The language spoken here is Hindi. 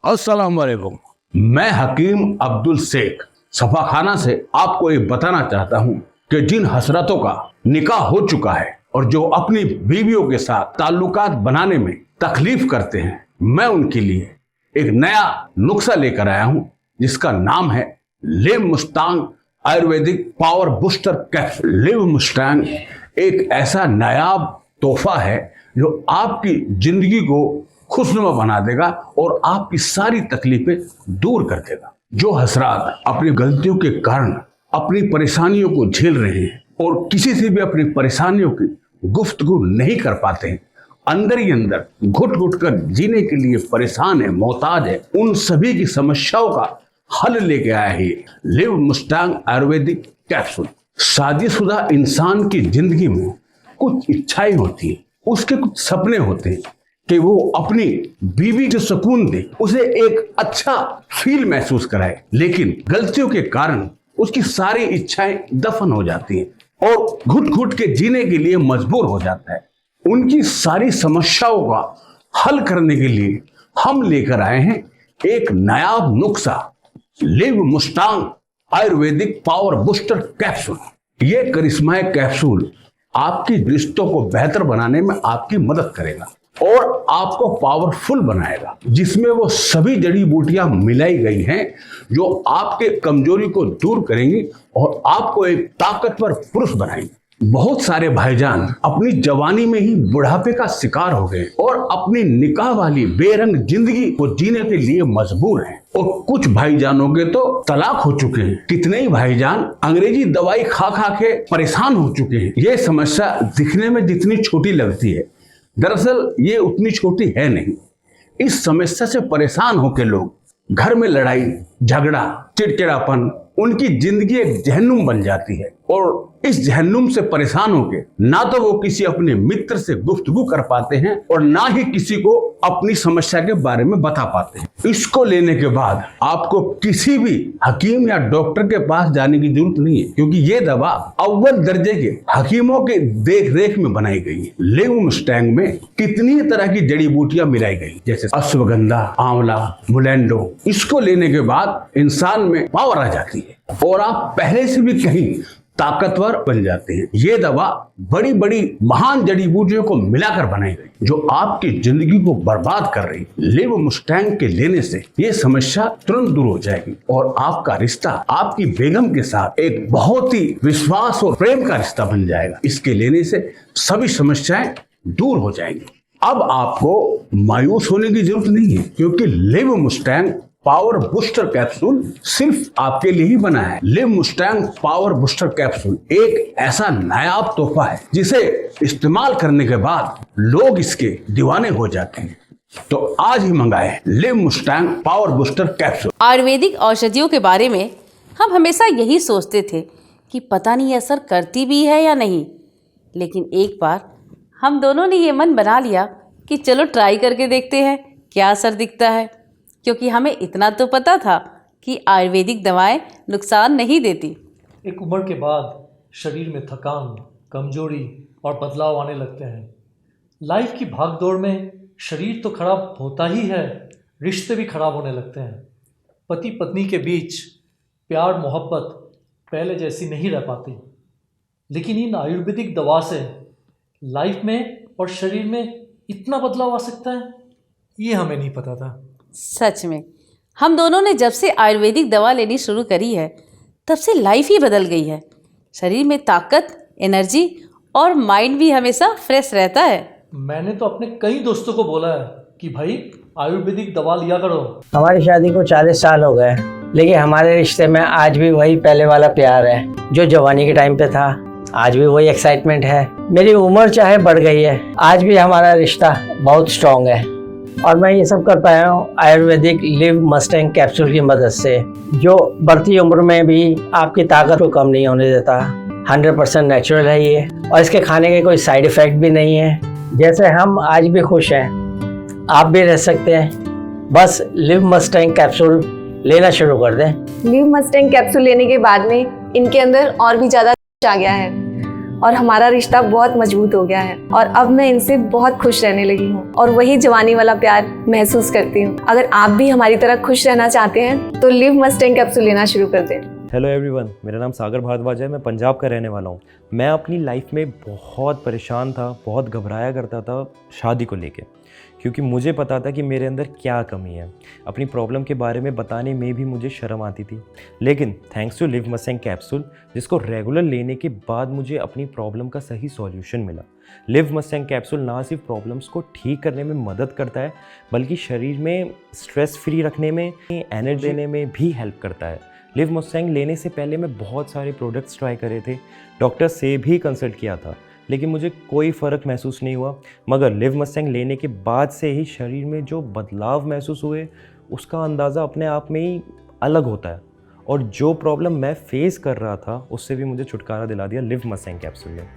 अस्सलाम वालेकुम। मैं हकीम अब्दुल शेख सफाखाना से आपको ये बताना चाहता हूँ कि जिन हसरतों का निकाह हो चुका है और जो अपनी बीवियों के साथ ताल्लुकात बनाने में तकलीफ करते हैं, मैं उनके लिए एक नया नुस्खा लेकर आया हूँ जिसका नाम है live Mustang Ayurvedic power booster capsule. Live Mustang एक ऐसा नायाब तोहफा है जो आपकी जिंदगी को खुशनुमा बना देगा और आपकी सारी तकलीफें दूर कर देगा। जो हजरात अपनी गलतियों के कारण अपनी परेशानियों को झेल रहे हैं और किसी से भी अपनी परेशानियों की गुफ्तगू नहीं कर पाते हैं, अंदर ही अंदर घुट घुट कर जीने के लिए परेशान है, मोहताज है, उन सभी की समस्याओं का हल लेके आया है लिव मुस्तांग आयुर्वेदिक कैप्सूल। शादीशुदा इंसान की जिंदगी में कुछ इच्छाएं होती है, उसके कुछ सपने होते हैं कि वो अपनी बीवी को सुकून दे, उसे एक अच्छा फील महसूस कराए, लेकिन गलतियों के कारण उसकी सारी इच्छाएं दफन हो जाती हैं और घुट घुट के जीने के लिए मजबूर हो जाता है। उनकी सारी समस्याओं का हल करने के लिए हम लेकर आए हैं एक नायाब नुस्खा live Mustang Ayurvedic power booster capsule. ये करिश्माई कैप्सूल आपकी रिश्तों को बेहतर बनाने में आपकी मदद करेगा और आपको पावरफुल बनाएगा, जिसमें वो सभी जड़ी बूटियां मिलाई गई हैं जो आपके कमजोरी को दूर करेंगी और आपको एक ताकतवर पुरुष बनाएंगी। बहुत सारे भाईजान अपनी जवानी में ही बुढ़ापे का शिकार हो गए और अपनी निकाह वाली बेरंग जिंदगी को जीने के लिए मजबूर हैं और कुछ भाईजानों के तो तलाक हो चुके हैं। कितने ही भाईजान अंग्रेजी दवाई खा खा के परेशान हो चुके हैं। ये समस्या दिखने में जितनी छोटी लगती है, दरअसल ये उतनी छोटी है नहीं। इस समस्या से परेशान होकर लोग घर में लड़ाई झगड़ा चिड़चिड़ापन, उनकी जिंदगी एक जहन्नुम बन जाती है और इस जहन्नुम से परेशान होकर ना तो वो किसी अपने मित्र से गुफ्तगू कर पाते हैं और ना ही किसी को अपनी समस्या के बारे में बता पाते हैं। इसको लेने के बाद आपको किसी भी हकीम या डॉक्टर के पास जाने की जरूरत नहीं है, क्योंकि ये दवा अव्वल दर्जे के हकीमों के देख रेख में बनाई गई है। लिव मुस्टैंग में कितनी तरह की जड़ी बूटियां मिलाई गई, जैसे अश्वगंधा, आंवला, मुलेंडो। इसको लेने के बाद इंसान में पावर आ जाती है और आप पहले से भी कहीं ताकतवर बन जाते हैं। ये दवा बड़ी बड़ी महान जड़ी बूटियों को मिलाकर बनाई गई जो आपकी जिंदगी को बर्बाद कर रही है। लिव मुस्टैंग के लेने से ये समस्या तुरंत दूर हो जाएगी और आपका रिश्ता आपकी बेगम के साथ एक बहुत ही विश्वास और प्रेम का रिश्ता बन जाएगा। इसके लेने से सभी समस्याएं दूर हो जाएंगी। अब आपको मायूस होने की जरूरत नहीं है, क्योंकि live Mustang power booster capsule सिर्फ आपके लिए ही बना है। Live Mustang power booster capsule एक ऐसा नायाब तोहफा है जिसे इस्तेमाल करने के बाद लोग इसके दीवाने हो जाते हैं। तो आज ही मंगाए live Mustang power booster capsule. Ayurvedic औषधियों के बारे में हम हमेशा यही सोचते थे कि पता नहीं असर करती भी है या नहीं, लेकिन एक बार हम दोनों ने ये मन बना लिया कि चलो ट्राई करके देखते हैं क्या असर दिखता है, क्योंकि हमें इतना तो पता था कि आयुर्वेदिक दवाएं नुकसान नहीं देती। एक उम्र के बाद शरीर में थकान, कमजोरी और बदलाव आने लगते हैं। लाइफ की भागदौड़ में शरीर तो खराब होता ही है, रिश्ते भी खराब होने लगते हैं। पति पत्नी के बीच प्यार मोहब्बत पहले जैसी नहीं रह पाती, लेकिन इन आयुर्वेदिक दवा से लाइफ में और शरीर में इतना बदलाव आ सकता है, ये हमें नहीं पता था। सच में हम दोनों ने जब से आयुर्वेदिक दवा लेनी शुरू करी है तब से लाइफ ही बदल गई है। शरीर में ताकत, एनर्जी और माइंड भी हमेशा फ्रेश रहता है। मैंने तो अपने कई दोस्तों को बोला है कि भाई आयुर्वेदिक दवा लिया करो। हमारी शादी को 40 साल हो गए, लेकिन हमारे रिश्ते में आज भी वही पहले वाला प्यार है जो जवानी के टाइम पे था। आज भी वही एक्साइटमेंट है। मेरी उम्र चाहे बढ़ गई है, आज भी हमारा रिश्ता बहुत स्ट्रांग है और मैं ये सब कर पाया हूँ आयुर्वेदिक लिव मुस्टैंग कैप्सूल की मदद से, जो बढ़ती उम्र में भी आपकी ताकत को कम नहीं होने देता। 100% नेचुरल है ये और इसके खाने के कोई साइड इफ़ेक्ट भी नहीं है। जैसे हम आज भी खुश हैं, आप भी रह सकते हैं। बस लिव मुस्टैंग कैप्सूल लेना शुरू कर दें। लिव मुस्टैंग कैप्सूल लेने के बाद में इनके अंदर और भी ज़्यादा आ गया है। और हमारा रिश्ता बहुत मजबूत हो गया है और अब मैं इनसे बहुत खुश रहने लगी हूँ और वही जवानी वाला प्यार महसूस करती हूँ। अगर आप भी हमारी तरह खुश रहना चाहते हैं तो लिव मस्टैंग कैप्सूल लेना शुरू कर दें। हेलो एवरीवन, मेरा नाम सागर भारद्वाज है। मैं पंजाब का रहने वाला हूँ। मैं अपनी लाइफ में बहुत परेशान था, बहुत घबराया करता था शादी को लेके, क्योंकि मुझे पता था कि मेरे अंदर क्या कमी है। अपनी प्रॉब्लम के बारे में बताने में भी मुझे शर्म आती थी। लेकिन thanks to Liv Mustang capsule, जिसको रेगुलर लेने के बाद मुझे अपनी प्रॉब्लम का सही सॉल्यूशन मिला। लिव मस्टैंग कैप्सूल ना सिर्फ प्रॉब्लम्स को ठीक करने में मदद करता है, बल्कि शरीर में स्ट्रेस फ्री रखने में, एनर्जी देने में भी हेल्प करता है। लिव मस्टैंग लेने से पहले मैं बहुत सारे प्रोडक्ट्स ट्राई करे थे, डॉक्टर से भी कंसल्ट किया था, लेकिन मुझे कोई फ़र्क महसूस नहीं हुआ। मगर लिव मस्टैंग लेने के बाद से ही शरीर में जो बदलाव महसूस हुए, उसका अंदाज़ा अपने आप में ही अलग होता है। और जो प्रॉब्लम मैं फेस कर रहा था, उससे भी मुझे छुटकारा दिला दिया लिव मस्टैंग कैप्सूल ने।